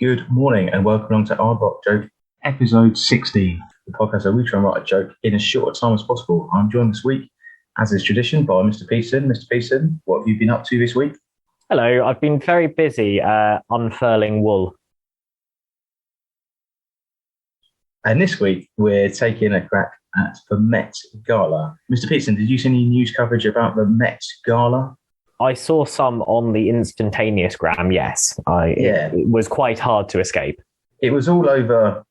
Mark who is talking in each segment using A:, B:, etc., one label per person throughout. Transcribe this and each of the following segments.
A: Good morning and welcome along to AardvarkJoke episode 16, the podcast where we try and write a joke in as short a time as possible. I'm joined this week, as is tradition, by Mr. Peterson. Mr. Peterson, what have you been up to this week?
B: Hello, I've been very busy unfurling wool.
A: And this week we're taking a crack at the Met Gala. Mr. Peterson, did you see any news coverage about the Met Gala?
B: I saw some on the instantaneous gram, yes. It was quite hard to escape.
A: It was all over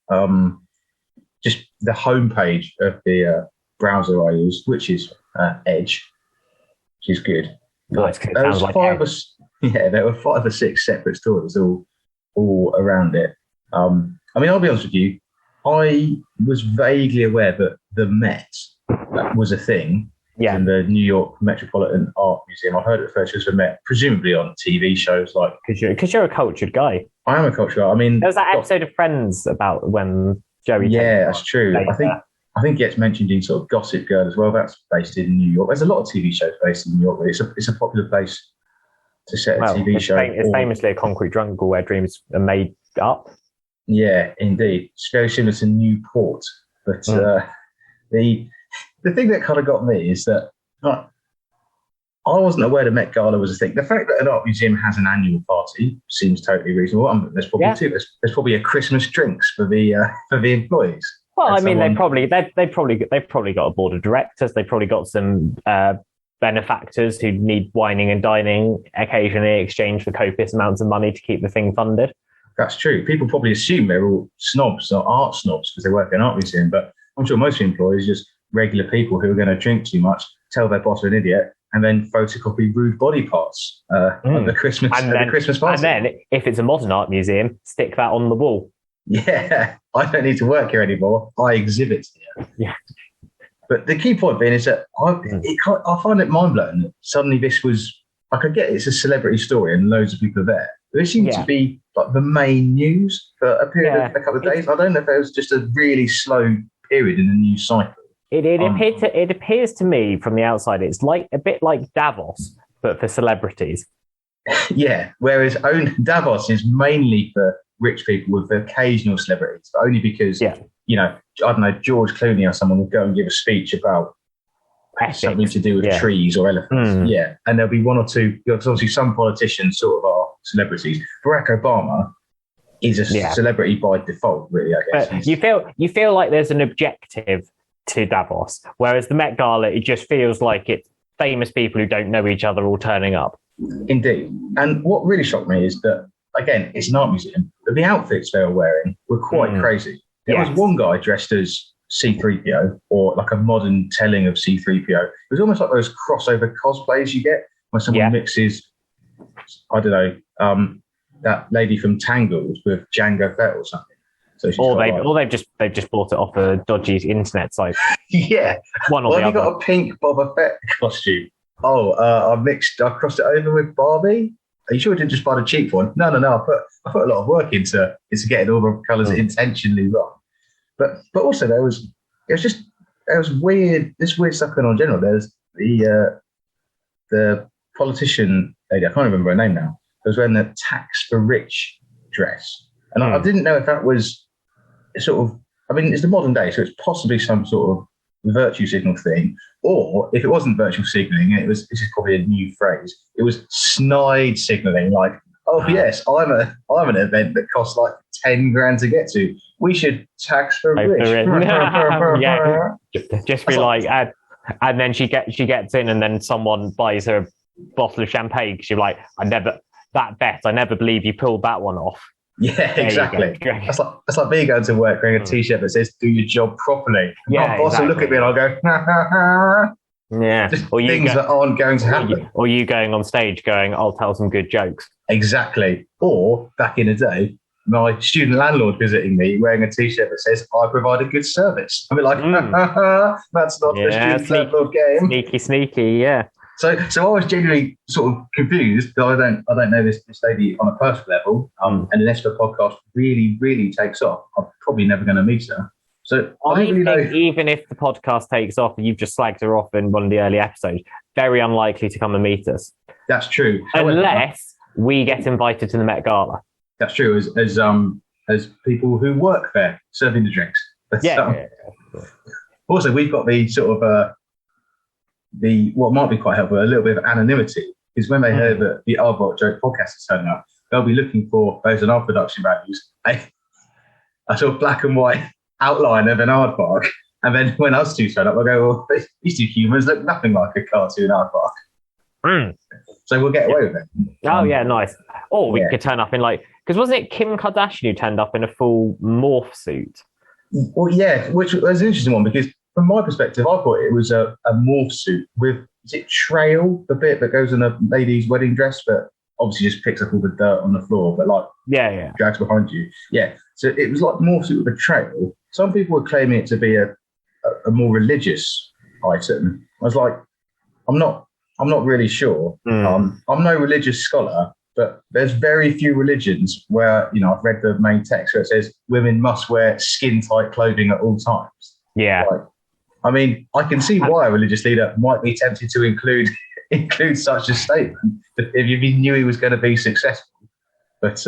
A: just the homepage of the browser I use, which is Edge, which is good.
B: Nice,
A: there were 5 or 6 separate stories all around it. I'll be honest with you, I was vaguely aware that the Met was a thing. Yeah. In the New York Metropolitan Art Museum. I heard it first as the Met, presumably on TV shows like...
B: Because you're a cultured guy.
A: I am a cultured guy. I mean...
B: There was that episode of Friends about when Joey...
A: Yeah, that's true. I think it gets mentioned in sort of Gossip Girl as well. That's based in New York. There's a lot of TV shows based in New York. It's a popular place to set a TV show.
B: It's famously a concrete jungle where dreams are made up.
A: Yeah, indeed. It's very similar to Newport. But the thing that kind of got me is that I wasn't aware the Met Gala was a thing. The fact that an art museum has an annual party seems totally reasonable. There's probably there's probably a Christmas drinks for the employees.
B: Well, they've probably got a board of directors. They've probably got some benefactors who need wining and dining occasionally in exchange for copious amounts of money to keep the thing funded.
A: That's true. People probably assume they're all snobs or art snobs because they work in an art museum, but I'm sure most employees just regular people who are going to drink too much, tell their boss an idiot, and then photocopy rude body parts at the Christmas party.
B: And then, if it's a modern art museum, stick that on the wall.
A: Yeah, I don't need to work here anymore. I exhibit here.
B: Yeah.
A: But the key point being is that I find it mind-blowing that suddenly this was... I could get it's a celebrity story and loads of people are there. But it seemed to be like the main news for a period of a couple of days. I don't know if there was just a really slow period in the news cycle.
B: It appears to me from the outside, it's like a bit like Davos, but for celebrities.
A: Yeah, whereas Davos is mainly for rich people with occasional celebrities, but only because, I don't know, George Clooney or someone will go and give a speech about something to do with trees or elephants. Yeah, and there'll be one or two, because obviously some politicians sort of are celebrities. Barack Obama is a celebrity by default, really, I guess.
B: But you feel like there's an objective to Davos, whereas the Met Gala, it just feels like it's famous people who don't know each other all turning up.
A: Indeed. And what really shocked me is that, again, it's an art museum, but the outfits they were wearing were quite crazy. There was one guy dressed as C-3PO, or like a modern telling of C-3PO. It was almost like those crossover cosplays you get when someone mixes, I don't know, that lady from Tangled with Jango Fett or something. So
B: they've just bought it off a dodgy internet site.
A: Yeah.
B: One or the other.
A: You got a pink Boba Fett costume? I crossed it over with Barbie. Are you sure you didn't just buy the cheap one? No. I put a lot of work into getting all the colours intentionally wrong. But also there was weird stuff going on in general. There's the politician lady, I can't remember her name now, who was wearing the tax for rich dress. And I didn't know if that was sort of, it's the modern day, so it's possibly some sort of virtue signal thing, or if it wasn't virtue signaling, this is probably a new phrase. It was snide signaling, like, oh yes, I'm an event that costs like 10 grand to get to. We should tax for rich.
B: Just be like, and then she gets in, and then someone buys her a bottle of champagne because you're like, I never believe you pulled that one off.
A: Yeah, exactly. That's like me going to work wearing a T-shirt that says "Do your job properly." My boss will look at me and I'll go,
B: yeah.
A: Just things that aren't going to happen.
B: Or you going on stage going, "I'll tell some good jokes."
A: Exactly. Or back in the day, my student landlord visiting me wearing a T-shirt that says "I provide a good service." I'll be like, "That's not the student landlord game."
B: Sneaky, yeah.
A: So I was genuinely sort of confused. I don't know this lady on a personal level. And unless the podcast really, really takes off, I'm probably never going to meet her. So I think
B: even if the podcast takes off and you've just slagged her off in one of the early episodes, very unlikely to come and meet us.
A: That's true.
B: Unless we get invited to the Met Gala.
A: That's true. As people who work there serving the drinks. But,
B: Yeah.
A: Also, we've got the sort of the what might be quite helpful, a little bit of anonymity, because when they hear that the AardvarkJoke podcast is turning up, they'll be looking for, based on our production values, a sort of black and white outline of an aardvark. And then when us two turn up, they'll go, well, these two humans look nothing like a cartoon aardvark. So we'll get away with it.
B: Oh, yeah, nice. Or we could turn up in because wasn't it Kim Kardashian who turned up in a full morph suit?
A: Well, yeah, which was an interesting one, because from my perspective, I thought it was a morph suit with, is it trail, the bit that goes in a lady's wedding dress, but obviously just picks up all the dirt on the floor, but drags behind you. Yeah, so it was like morph suit with a trail. Some people were claiming it to be a more religious item. I was like, I'm not really sure. I'm no religious scholar, but there's very few religions where, I've read the main text where it says women must wear skin-tight clothing at all times.
B: Yeah.
A: I mean, I can see why a religious leader might be tempted to include such a statement if he knew he was going to be successful. But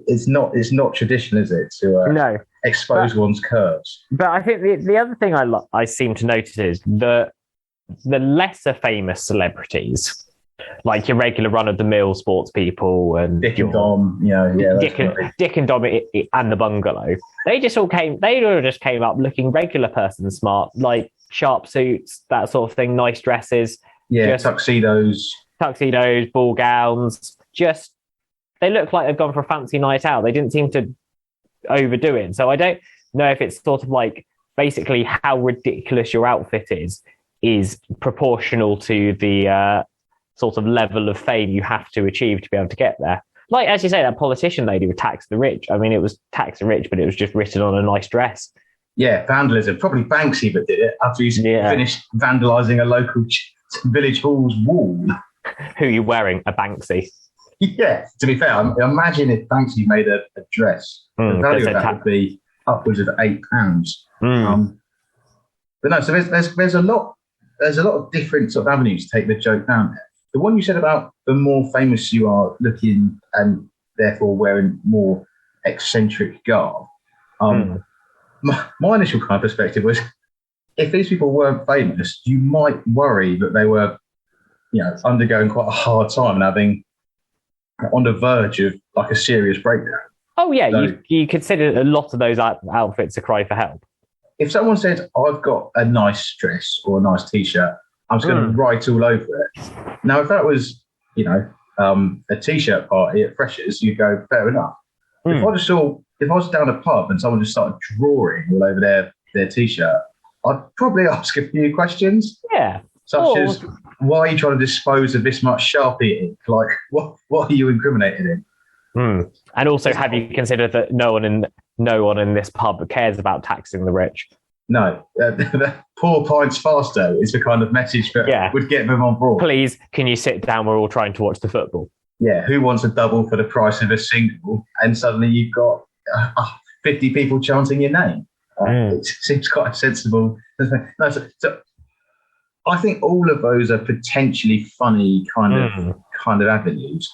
A: it's not tradition, is it, to expose one's curves?
B: But I think the other thing I seem to notice is the lesser famous celebrities, like your regular run-of-the-mill sports people and
A: Dick and Dom,
B: Dick and Dom and the Bungalow, they all just came up looking regular person smart, like sharp suits, that sort of thing, nice dresses,
A: tuxedos,
B: ball gowns. Just they look like they've gone for a fancy night out. They didn't seem to overdo it. So I don't know if it's sort of like basically how ridiculous your outfit is proportional to the sort of level of fame you have to achieve to be able to get there. Like, as you say, that politician lady with Tax the Rich. I mean, it was Tax the Rich, but it was just written on a nice dress.
A: Yeah, vandalism. Probably Banksy that did it after he's finished vandalising a local village hall's wall.
B: Who are you wearing? A Banksy.
A: Yeah, to be fair, imagine if Banksy made a dress. The value of that would be upwards of £8. But no, so there's a lot of different sort of avenues to take the joke down there. The one you said about the more famous you are looking and therefore wearing more eccentric garb. My initial kind of perspective was, if these people weren't famous, you might worry that they were, undergoing quite a hard time and having on the verge of like a serious breakdown.
B: Oh yeah, so, you consider a lot of those outfits a cry for help.
A: If someone said, I've got a nice dress or a nice T-shirt, I'm just going to write all over it. Now, if that was, a T-shirt party at Freshers, you'd go, fair enough. If I was down a pub and someone just started drawing all over their T-shirt, I'd probably ask a few questions.
B: Yeah.
A: Such as, why are you trying to dispose of this much Sharpie ink? Like, what are you incriminated in?
B: And also, have you considered that no one in this pub cares about taxing the rich?
A: No. Poor pints faster is the kind of message that would get them on board.
B: Please, can you sit down? We're all trying to watch the football.
A: Yeah, who wants a double for the price of a single? And suddenly you've got 50 people chanting your name. It seems quite sensible. No, so I think all of those are potentially funny kind of avenues.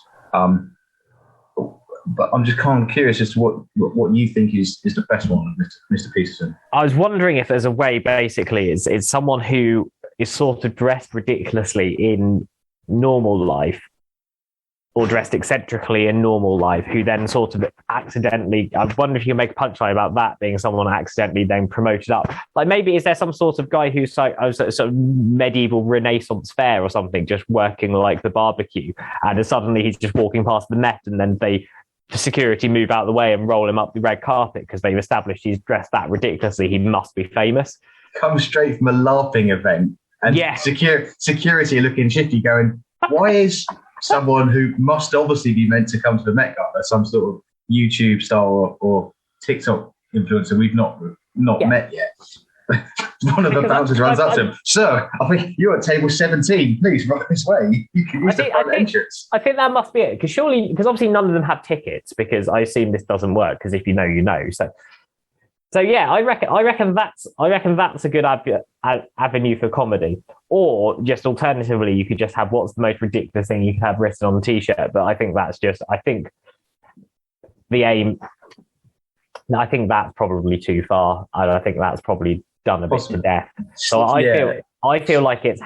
A: But I'm just kind of curious as to what you think is the best one, Mr. Peterson.
B: I was wondering if there's a way, basically, it's someone who is sort of dressed ridiculously in normal life or dressed eccentrically in normal life, who then sort of accidentally, I wonder if you can make a punchline about that being someone accidentally then promoted up. Like, maybe is there some sort of guy who's like sort of medieval Renaissance fair or something, just working like the barbecue, and suddenly he's just walking past the Met, and then the security move out of the way and roll him up the red carpet because they've established he's dressed that ridiculously, he must be famous.
A: Come straight from a LARPing event, and security looking shifty going, why is someone who must obviously be meant to come to the Met Gala, some sort of YouTube star or TikTok influencer we've not met yet? One of the bouncers runs up to him. Sir, I think you're at table 17. Please, right this way. You can use the front entrance.
B: I think that must be it. Because obviously none of them have tickets, because I assume this doesn't work, because if you know, you know. So So yeah, I reckon that's a good avenue for comedy. Or just alternatively, you could just have what's the most ridiculous thing you could have written on the t-shirt. But I think the aim. I think that's probably too far. I think that's probably done a bit to death. So I feel like it's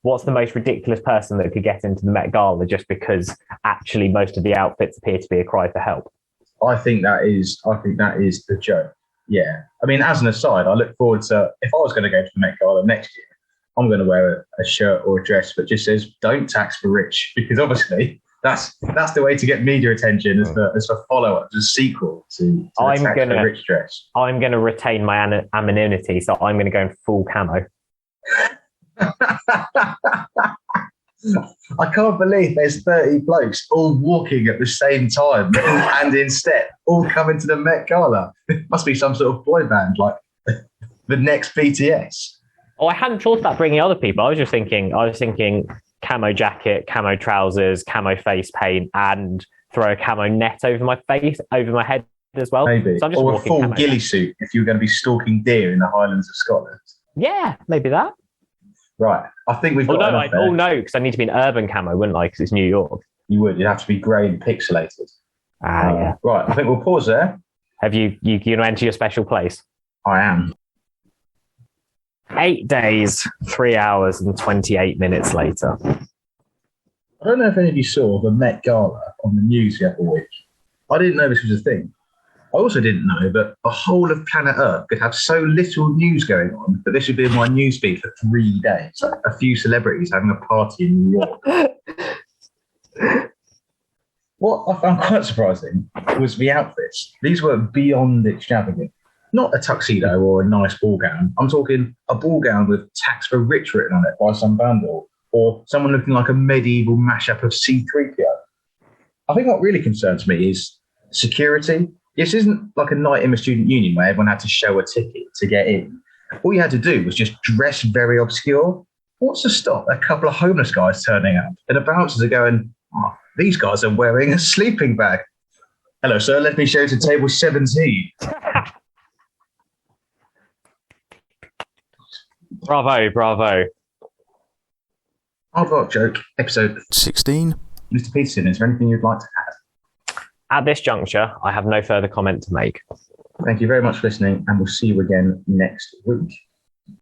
B: what's the most ridiculous person that could get into the Met Gala just because actually most of the outfits appear to be a cry for help.
A: I think that is the joke. Yeah. I mean, as an aside, I look forward to, if I was going to go to the Met Gala next year, I'm going to wear a shirt or a dress that just says "Don't tax the rich," because obviously that's the way to get media attention as the follow-up, as a sequel to the tax the rich dress.
B: I'm going to retain my anonymity, so I'm going to go in full camo.
A: I can't believe there's 30 blokes all walking at the same time and in step, all coming to the Met Gala. It must be some sort of boy band, like the next BTS.
B: Oh, I hadn't thought about bringing other people. I was thinking camo jacket, camo trousers, camo face paint, and throw a camo net over my face, over my head as well.
A: Maybe.
B: So I'm just
A: or a full ghillie suit if you were going to be stalking deer in the Highlands of Scotland.
B: Yeah, maybe that.
A: Right. I think we've got enough there.
B: Oh, no, because I need to be an urban camo, wouldn't I? Because it's New York.
A: You would. You'd have to be grey and pixelated.
B: Yeah.
A: Right. I think we'll pause there.
B: Have you going to enter your special place?
A: I am.
B: 8 days, 3 hours, and 28 minutes later.
A: I don't know if any of you saw the Met Gala on the news the other week. I didn't know this was a thing. I also didn't know that the whole of planet Earth could have so little news going on that this would be in my newsfeed for 3 days. Like a few celebrities having a party in New York. What I found quite surprising was the outfits. These were beyond extravagant. Not a tuxedo or a nice ball gown. I'm talking a ball gown with "Tax for Rich" written on it by some vandal, or someone looking like a medieval mashup of C-3PO. I think what really concerns me is security. This isn't like a night in the student union where everyone had to show a ticket to get in. All you had to do was just dress very obscure. What's to stop a couple of homeless guys turning up and the bouncers are going, "Oh, these guys are wearing a sleeping bag. Hello, sir, let me show you to table 17.
B: Bravo.
A: Aardvark Joke, episode
C: 16.
A: Mr. Peterson, is there anything you'd like to add?
B: At this juncture, I have no further comment to make.
A: Thank you very much for listening, and we'll see you again next week.